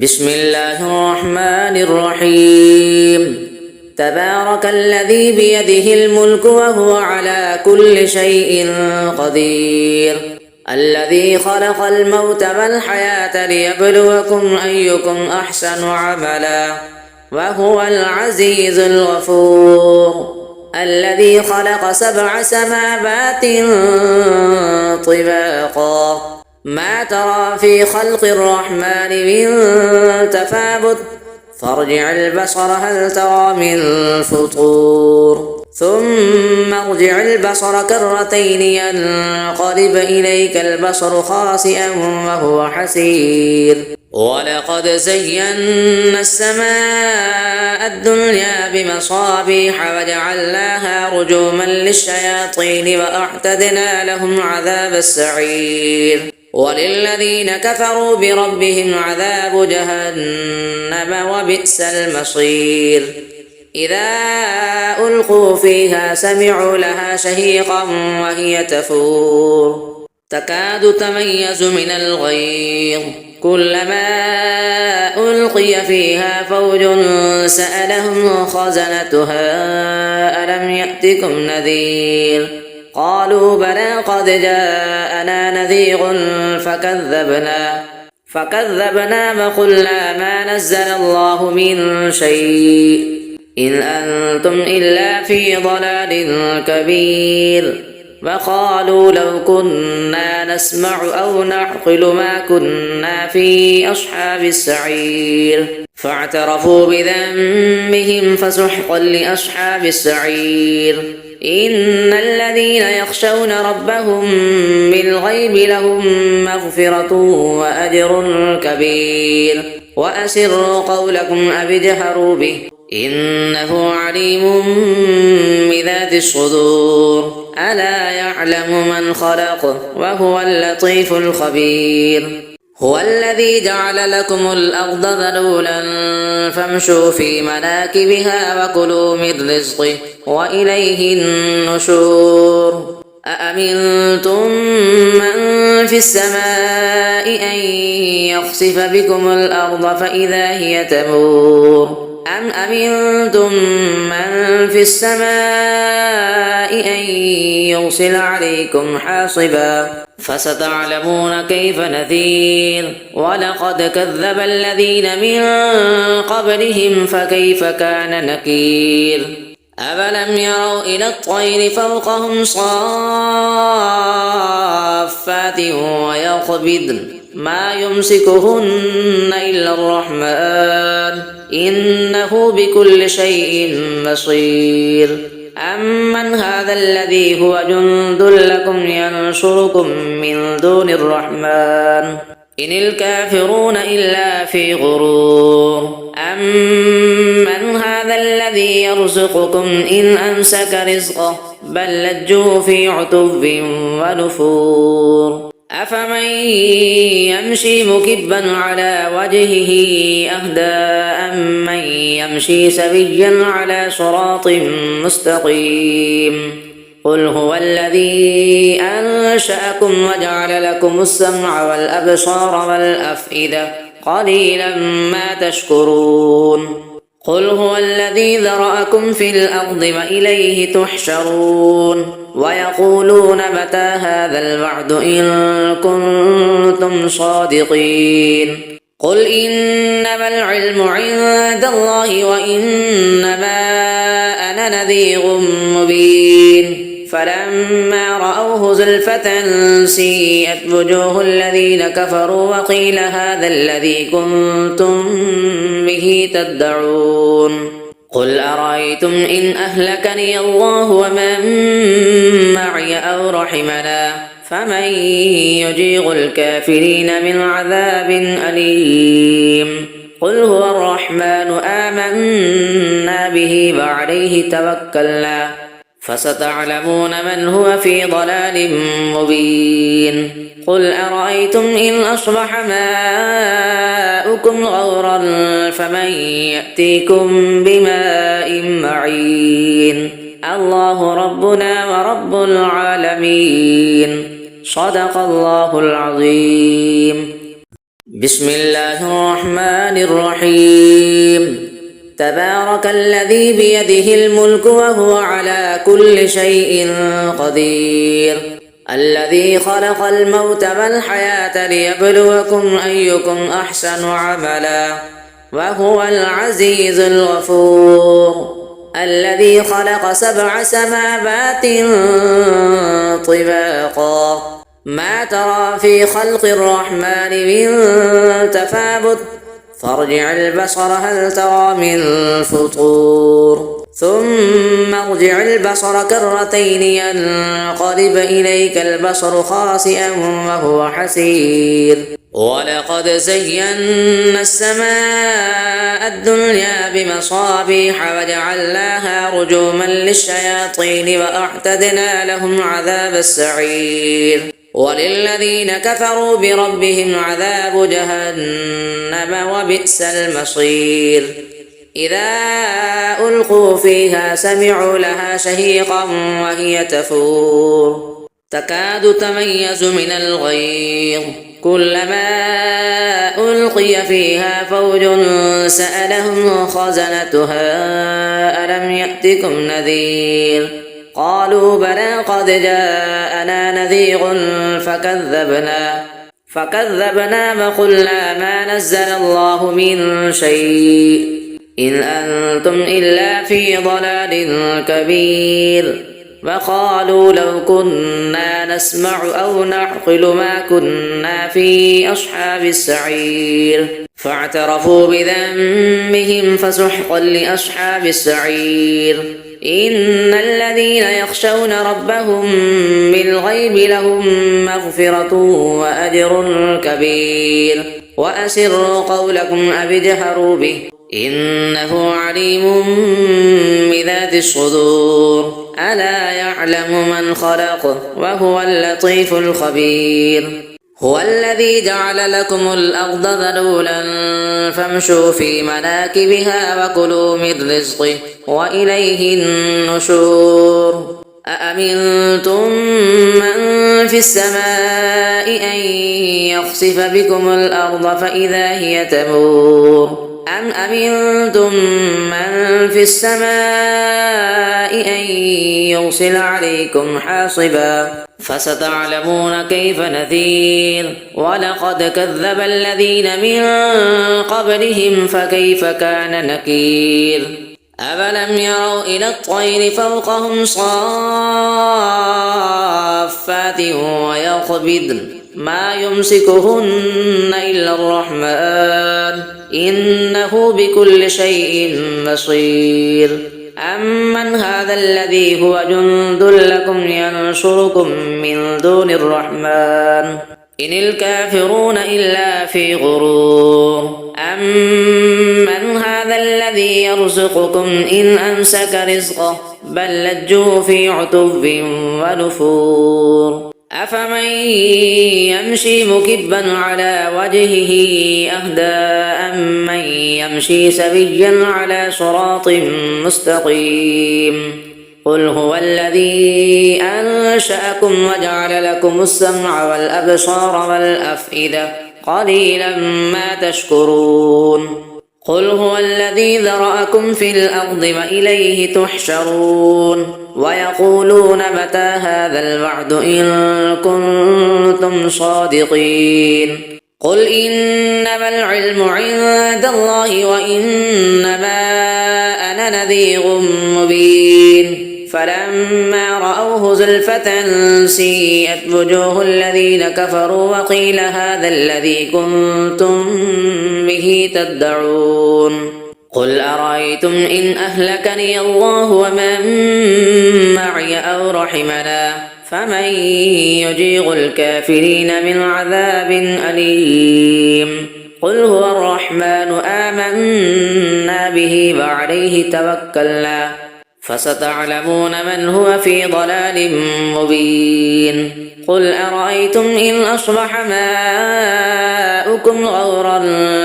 بسم الله الرحمن الرحيم. تبارك الذي بيده الملك وهو على كل شيء قدير، الذي خلق الموت والحياة ليبلوكم أيكم أحسن عملا، وهو العزيز الغفور، الذي خلق 7 سماوات طباقا، ما ترى في خلق الرحمن من تفاوت، فارجع البصر هل ترى من فطور، ثم ارجع البصر كرتين ينقلب إليك البصر خاسئا وهو حسير. ولقد زينا السماء الدنيا بمصابيح وجعلناها رجوما للشياطين وأعتدنا لهم عذاب السعير. وللذين كفروا بربهم عذاب جهنم وبئس المصير. إذا ألقوا فيها سمعوا لها شهيقا وهي تفور، تكاد تميز من الغيظ، كلما ألقي فيها فوج سألهم خزنتها ألم يأتكم نذير، قالوا بلى قد جاءنا نذير فكذبنا وقلنا ما نزل الله من شيء إن أنتم إلا في ضلال كبير. وقالوا لو كنا نسمع أو نعقل ما كنا في أصحاب السعير، فاعترفوا بذنبهم فسحقا لأصحاب السعير. إن الذين يخشون ربهم بالغيب لهم مغفرة وأجر كبير. وأسروا قولكم أو اجهروا به إنه عليم بذات الصدور. ألا يعلم من خلق وهو اللطيف الخبير. هو الذي جعل لكم الأرض ذلولا فامشوا في مناكبها وكلوا من رزقه وإليه النشور. أأمنتم من في السماء أن يخسف بكم الأرض فإذا هي تمور، أم أمنتم من في السماء أن يرسل عليكم حاصبا، فستعلمون كيف نذير. ولقد كذب الذين من قبلهم فكيف كان نكير. أفلم يروا إلى الطير فوقهم صافات ويقبضن ما يمسكهن إلا الرحمن إنه بكل شيء بصير. أمن هذا الذي هو جند لكم ينصركم من دون الرحمن إن الكافرون إلا في غرور. أمن هذا الذي يرزقكم إن أمسك رزقه بل لجوا في عتب ونفور. أفمن يمشي مكبا على وجهه أهدى أمن يمشي سويا على صراط مستقيم. قل هو الذي أنشأكم وجعل لكم السمع والأبصار والأفئدة قليلا ما تشكرون. قل هو الذي ذرأكم في الأرض وإليه تحشرون. ويقولون متى هذا الوعد إن كنتم صادقين. قل إنما العلم عند الله وإنما أنا نذير مبين. فلما رأوه زلفة سيئت وجوه الذين كفروا وقيل هذا الذي كنتم به تدعون. قل أرأيتم إن أهلكني الله ومن معي أو رحمنا فمن يجير الكافرين من عذاب أليم. قل هو الرحمن آمنا به وعليه توكلنا فستعلمون من هو في ضلال مبين. قل أرأيتم إن أصبح ماؤكم غورا فمن يأتيكم بماء معين. الله ربنا ورب العالمين. صدق الله العظيم. بسم الله الرحمن الرحيم تبارك الذي بيده الملك وهو على كل شيء قدير الذي خلق الموت والحياة ليبلوكم أيكم أحسن عملا وهو العزيز الغفور الذي خلق 7 سماوات طباقا ما ترى في خلق الرحمن من تفاوت فارجع البصر هل ترى من فطور ثم ارجع البصر كرتين ينقلب إليك البصر خاسئا وهو حسير ولقد زينا السماء الدنيا بمصابيح وجعلناها رجوما للشياطين وأعتدنا لهم عذاب السعير وللذين كفروا بربهم عذاب جهنم وبئس المصير إذا ألقوا فيها سمعوا لها شهيقا وهي تفور تكاد تميز من الغيظ كلما ألقي فيها فوج سألهم خزنتها ألم يأتكم نذير قالوا بلى قد جاءنا نذير فكذبنا وقلنا ما نزل الله من شيء إن أنتم إلا في ضلال كبير وقالوا لو كنا نسمع أو نعقل ما كنا في أصحاب السعير فاعترفوا بذنبهم فسحقا لأصحاب السعير إن الذين يخشون ربهم بالغيب لهم مغفرة وأجر كبير وأسروا قولكم أو اجهروا به إنه عليم بذات الصدور ألا يعلم من خلق وهو اللطيف الخبير هو الذي جعل لكم الأرض ذلولا فامشوا في مناكبها وكلوا من رزقه وإليه النشور أأمنتم من في السماء أن يخسف بكم الأرض فإذا هي تمور أم أمنتم من في السماء أن يرسل عليكم حاصبا فستعلمون كيف نذير ولقد كذب الذين من قبلهم فكيف كان نكير أفلم يروا إلى الطير فوقهم صافات ويقبضن ما يمسكهن إلا الرحمن إنه بكل شيء بصير أمن هذا الذي هو جند لكم ينصركم من دون الرحمن إن الكافرون إلا في غرور أمن هذا الذي يرزقكم إن أمسك رزقه بل لجوا في عتب ونفور أفمن يمشي مكبا على وجهه أهدى أمن يمشي سويا على صراط مستقيم قل هو الذي أنشأكم وجعل لكم السمع والأبصار والأفئدة قليلا ما تشكرون قل هو الذي ذرأكم في الأرض وإليه تحشرون ويقولون متى هذا الوعد إن كنتم صادقين قل إنما العلم عند الله وإنما أنا نذير مبين فلما رأوه زلفة سيئت وجوه الذين كفروا وقيل هذا الذي كنتم به تدعون قل أرأيتم إن أهلكني الله ومن معي أو رحمنا فمن يجير الكافرين من عذاب أليم قل هو الرحمن آمنا به وعليه توكلنا فستعلمون من هو في ضلال مبين قل أرأيتم إن أصبح ماؤكم غورا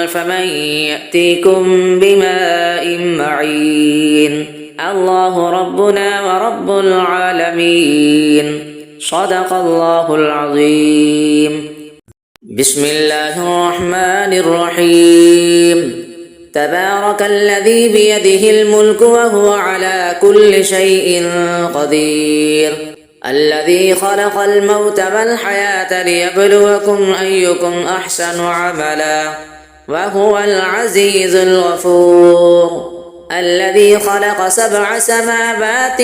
فمن يأتيكم بماء معين الله ربنا ورب العالمين صدق الله العظيم بسم الله الرحمن الرحيم تبارك الذي بيده الملك وهو على كل شيء قدير الذي خلق الموت والحياة ليبلوكم أيكم أحسن عملا وهو العزيز الغفور الذي خلق 7 سماوات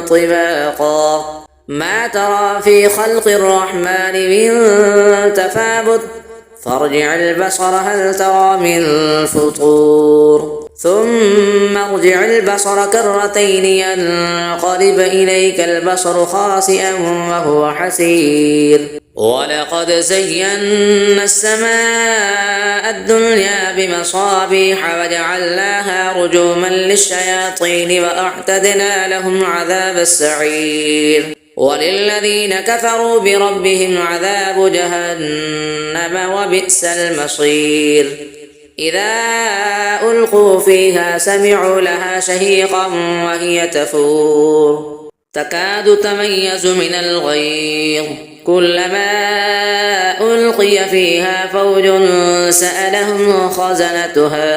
طباقا ما ترى في خلق الرحمن من تفاوت فارجع البصر هل ترى من فطور ثم ارجع البصر كرتين ينقلب إليك البصر خاسئا وهو حسير ولقد زينا السماء الدنيا بمصابيح وجعلناها رجوما للشياطين وأعتدنا لهم عذاب السعير وللذين كفروا بربهم عذاب جهنم وبئس المصير إذا ألقوا فيها سمعوا لها شهيقا وهي تفور تكاد تميز من الغيظ كلما ألقي فيها فوج سألهم خزنتها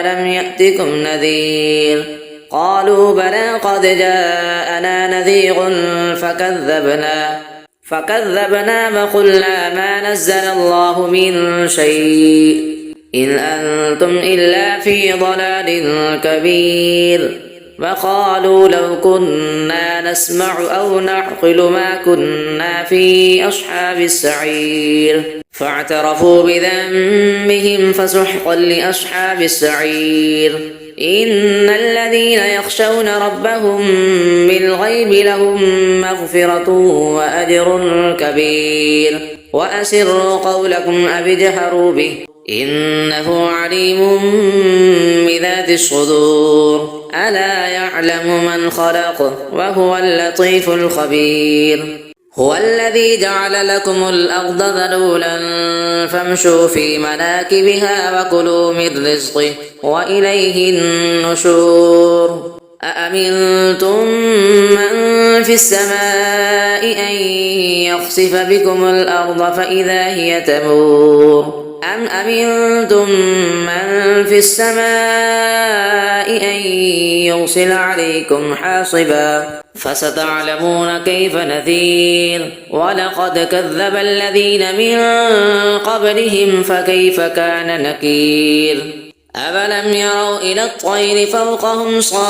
ألم يأتكم نذير قالوا بلى قد جاءنا نذير فكذبنا وقلنا ما نزل الله من شيء إن أنتم إلا في ضلال كبير وقالوا لو كنا نسمع أو نعقل ما كنا في أصحاب السعير فاعترفوا بذنبهم فسحقا لأصحاب السعير إن الذين يخشون ربهم بالغيب لهم مغفرة وأجر كبير وأسروا قولكم أو اجهروا به إنه عليم بذات الصدور ألا يعلم من خلق وهو اللطيف الخبير هو الذي جعل لكم الأرض ذلولا فامشوا في مناكبها وكلوا من رزقه وإليه النشور أأمنتم من في السماء أن يخسف بكم الأرض فإذا هي تمور أم أمنتم من في السماء أن يرسل عليكم حاصبا فستعلمون كيف نذير ولقد كذب الذين من قبلهم فكيف كان نكير أفلم يروا إلى الطير فوقهم صافات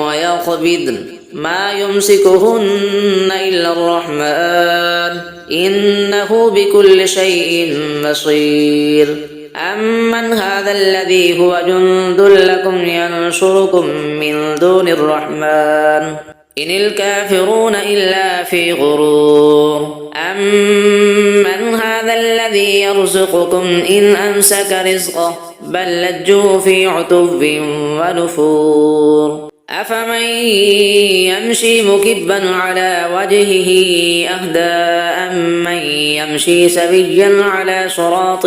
ويقبضن ما يمسكهن إلا الرحمن إنه بكل شيء بصير أمن هذا الذي هو جند لكم ينصركم من دون الرحمن إن الكافرون إلا في غرور أمن هذا الذي يرزقكم إن أمسك رزقه بل لجوا في عتب ونفور أفمن يمشي مكبا على وجهه أهدى أمن يمشي سويا على صراط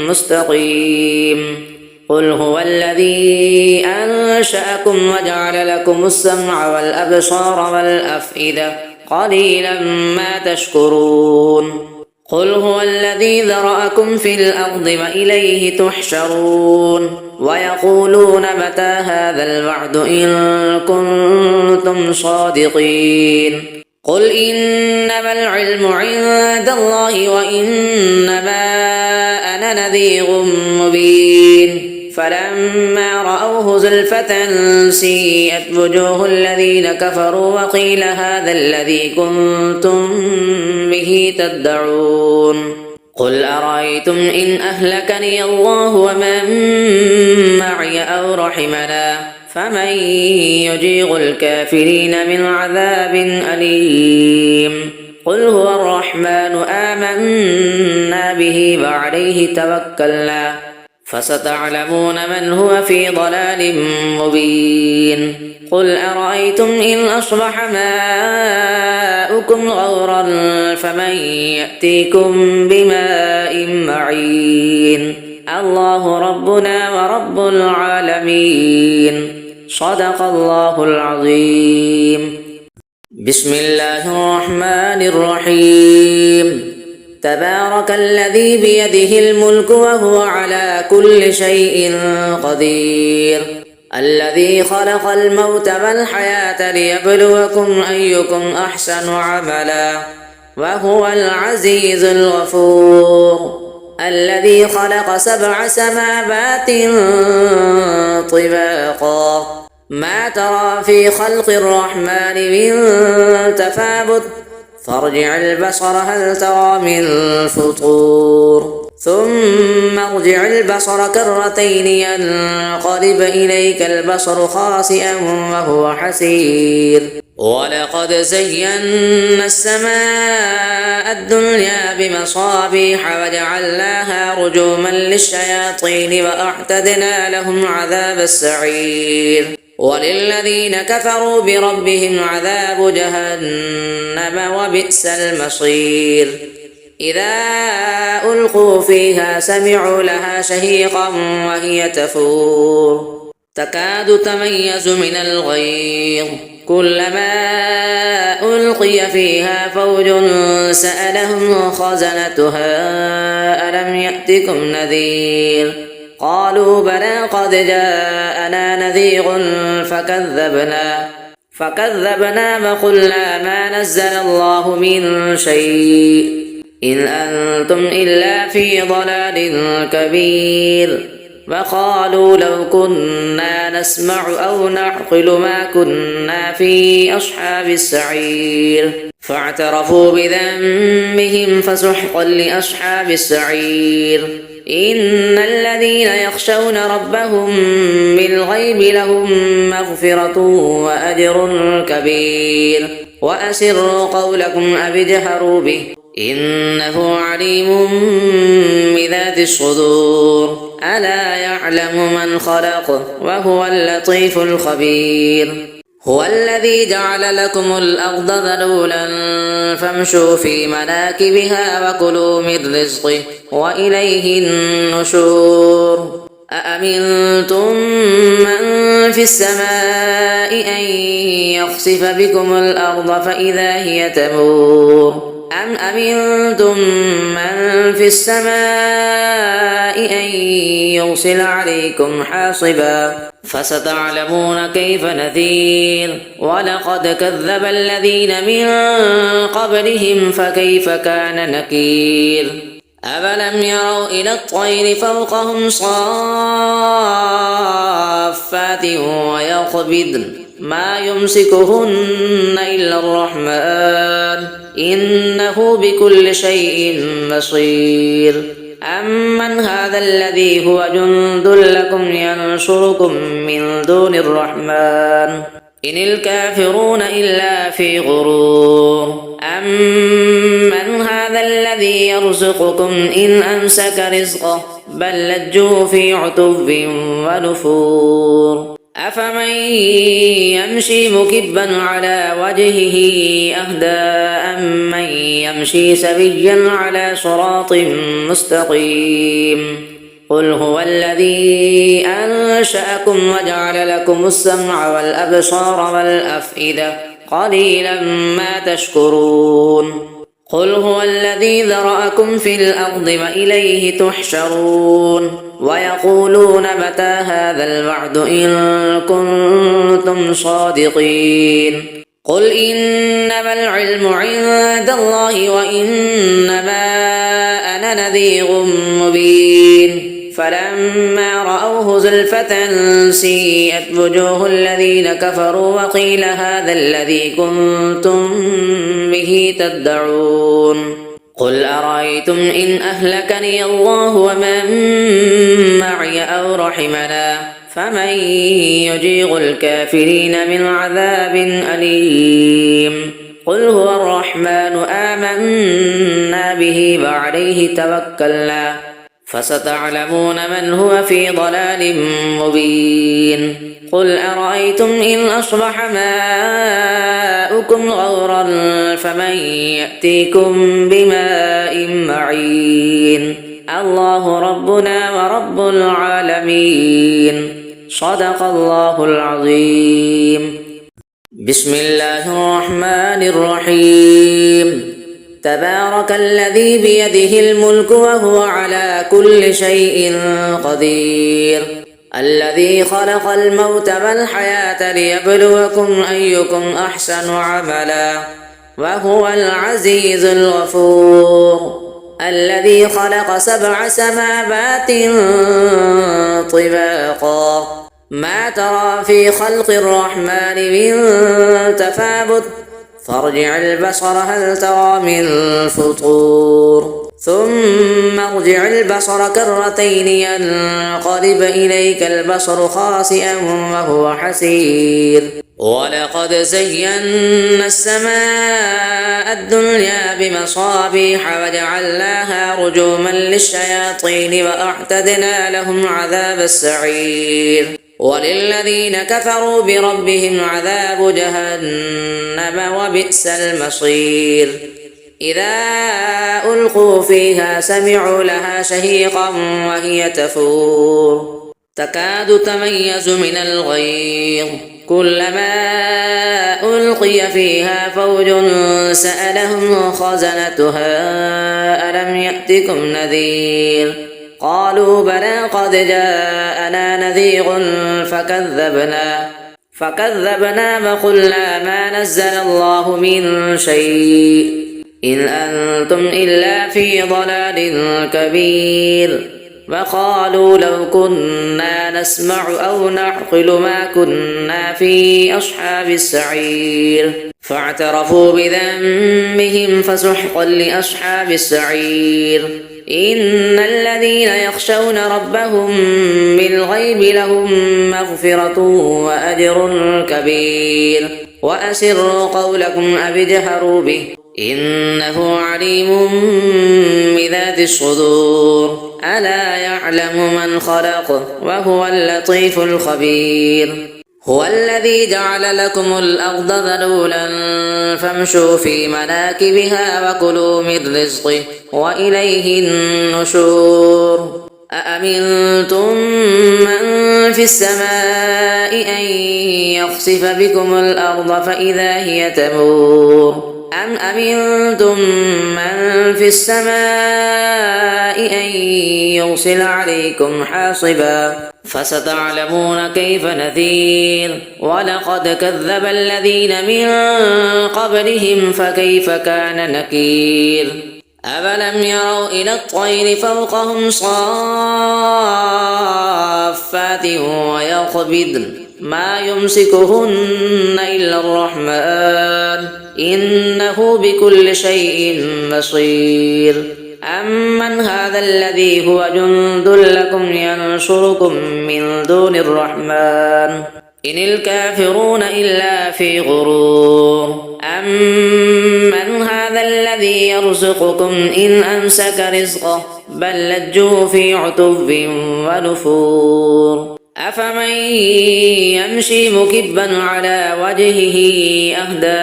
مستقيم قل هو الذي أنشأكم وجعل لكم السمع والأبصار والأفئدة قليلا ما تشكرون قل هو الذي ذرأكم في الأرض وإليه تحشرون ويقولون متى هذا الوعد إن كنتم صادقين قل إنما العلم عند الله وإنما أنا نذير مبين فلما رأوه زلفة سيئت وجوه الذين كفروا وقيل هذا الذي كنتم به تدعون قل أرأيتم إن أهلكني الله ومن معي أو رحمنا فمن يجير الكافرين من عذاب أليم قل هو الرحمن آمنا به وعليه توكلنا فستعلمون من هو في ضلال مبين قل أرأيتم إن أصبح ماؤكم غورا فمن يأتيكم بماء معين الله ربنا ورب العالمين صدق الله العظيم بسم الله الرحمن الرحيم تبارك الذي بيده الملك وهو على كل شيء قدير الذي خلق الموت والحياة ليبلوكم أيكم أحسن عملا وهو العزيز الغفور الذي خلق 7 سماوات طباقا ما ترى في خلق الرحمن من تفاوت فارجع البصر هل ترى من فطور ثم ارجع البصر كرتين ينقلب إليك البصر خاسئا وهو حسير ولقد زينا السماء الدنيا بمصابيح وجعلناها رجوما للشياطين وأعتدنا لهم عذاب السعير وللذين كفروا بربهم عذاب جهنم وبئس المصير إذا ألقوا فيها سمعوا لها شهيقا وهي تفور تكاد تميز من الغيظ كلما ألقي فيها فوج سألهم خزنتها ألم يأتكم نذير قالوا بلى قد جاءنا نذير فكذبنا وقلنا ما نزل الله من شيء إن أنتم إلا في ضلال كبير وقالوا لو كنا نسمع أو نعقل ما كنا في أصحاب السعير فاعترفوا بذنبهم فسحقا لأصحاب السعير إن الذين يخشون ربهم بالغيب لهم مغفرة وأجر كبير وأسروا قولكم أو اجهروا به إنه عليم بذات الصدور ألا يعلم من خلق وهو اللطيف الخبير هو الذي جعل لكم الأرض ذلولا فامشوا في مناكبها وكلوا من رزقه وإليه النشور أأمنتم من في السماء أن يخسف بكم الأرض فإذا هي تمور أم أمنتم من في السماء أن يرسل عليكم حاصبا فستعلمون كيف نذير ولقد كذب الذين من قبلهم فكيف كان نكير أفلم يروا إلى الطير فوقهم صافات ويقبضن ما يمسكهن إلا الرحمن إنه بكل شيء بصير أمن هذا الذي هو جند لكم ينصركم من دون الرحمن إن الكافرون إلا في غرور أمن هذا الذي يرزقكم إن أمسك رزقه بل لجوا في عتب ونفور أفمن يمشي مكبا على وجهه أهدى أمن يمشي سويا على صراط مستقيم قل هو الذي أنشأكم وجعل لكم السمع والأبصار والأفئدة قليلا ما تشكرون قل هو الذي ذرأكم في الأرض وإليه تحشرون ويقولون متى هذا الوعد إن كنتم صادقين قل إنما العلم عند الله وإنما أنا نذير مبين فلما رأوه زلفة سيئت وجوه الذين كفروا وقيل هذا الذي كنتم به تدعون قل أرأيتم إن أهلكني الله ومن معي أو رحمنا فمن يجير الكافرين من عذاب أليم قل هو الرحمن آمنا به وعليه توكلنا فستعلمون من هو في ضلال مبين قل أرأيتم إن أصبح ماؤكم غورا فمن يأتيكم بماء معين الله ربنا ورب العالمين صدق الله العظيم بسم الله الرحمن الرحيم تبارك الذي بيده الملك وهو على كل شيء قدير الذي خلق الموت والحياة ليبلوكم أيكم أحسن عملا وهو العزيز الغفور الذي خلق 7 سماوات طباقا ما ترى في خلق الرحمن من تفاوت فارجع البصر هل ترى من فطور ثم ارجع البصر كرتين ينقلب إليك البصر خاسئا وهو حسير ولقد زينا السماء الدنيا بمصابيح وجعلناها رجوما للشياطين وأعتدنا لهم عذاب السعير وللذين كفروا بربهم عذاب جهنم وبئس المصير إذا ألقوا فيها سمعوا لها شهيقا وهي تفور تكاد تميز من الغيظ كلما ألقي فيها فوج سألهم خزنتها ألم يأتكم نذير قالوا بلى قد جاءنا نذير فكذبنا وقلنا ما نزل الله من شيء إن أنتم إلا في ضلال كبير وقالوا لو كنا نسمع أو نعقل ما كنا في أصحاب السعير فاعترفوا بذنبهم فسحقا لأصحاب السعير إن الذين يخشون ربهم بالغيب لهم مغفرة وأجر كبير وأسروا قولكم أو اجهروا به إنه عليم بذات الصدور ألا يعلم من خلق وهو اللطيف الخبير هو الذي جعل لكم الأرض ذلولا فامشوا في مناكبها وكلوا من رزقه وإليه النشور أأمنتم من في السماء أن يخسف بكم الأرض فإذا هي تمور أم أمنتم من في السماء أن يرسل عليكم حاصبا فستعلمون كيف نذير ولقد كذب الذين من قبلهم فكيف كان نكير أفلم يروا إلى الطير فوقهم صافات ويقبضن ما يمسكهن إلا الرحمن إنه بكل شيء بصير أمن هذا الذي هو جند لكم ينصركم من دون الرحمن إن الكافرون إلا في غرور أمن هذا الذي يرزقكم إن أمسك رزقه بل لجوا في عتب ونفور أفمن يمشي مكبا على وجهه أهدى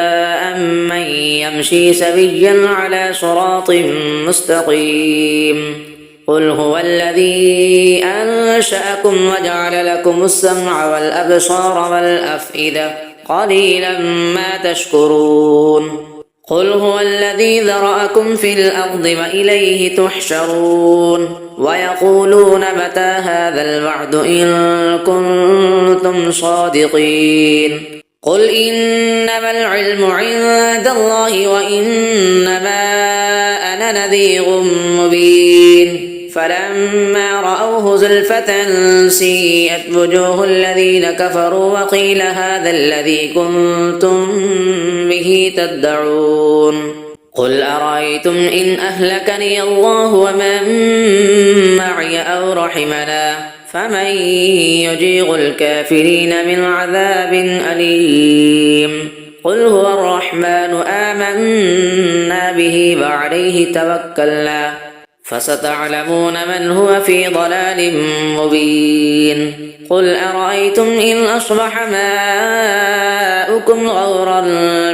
أمن يمشي سويا على صراط مستقيم قل هو الذي أنشأكم وجعل لكم السمع والأبصار والأفئدة قليلا ما تشكرون قل هو الذي ذرأكم في الأرض وإليه تحشرون ويقولون متى هذا الوعد إن كنتم صادقين قل إنما العلم عند الله وإنما أنا نذير مبين فلما رأوه زلفة سيئت وجوه الذين كفروا وقيل هذا الذي كنتم به تدعون قل أرأيتم إن أهلكني الله ومن معي أو رحمنا فمن يجير الكافرين من عذاب أليم قل هو الرحمن آمنا به وعليه توكلنا فستعلمون من هو في ضلال مبين قل أرأيتم إن أصبح ماؤكم غورا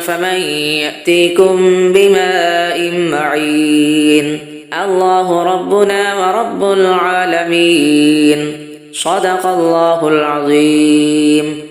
فمن يأتيكم بماء معين الله ربنا ورب العالمين صدق الله العظيم.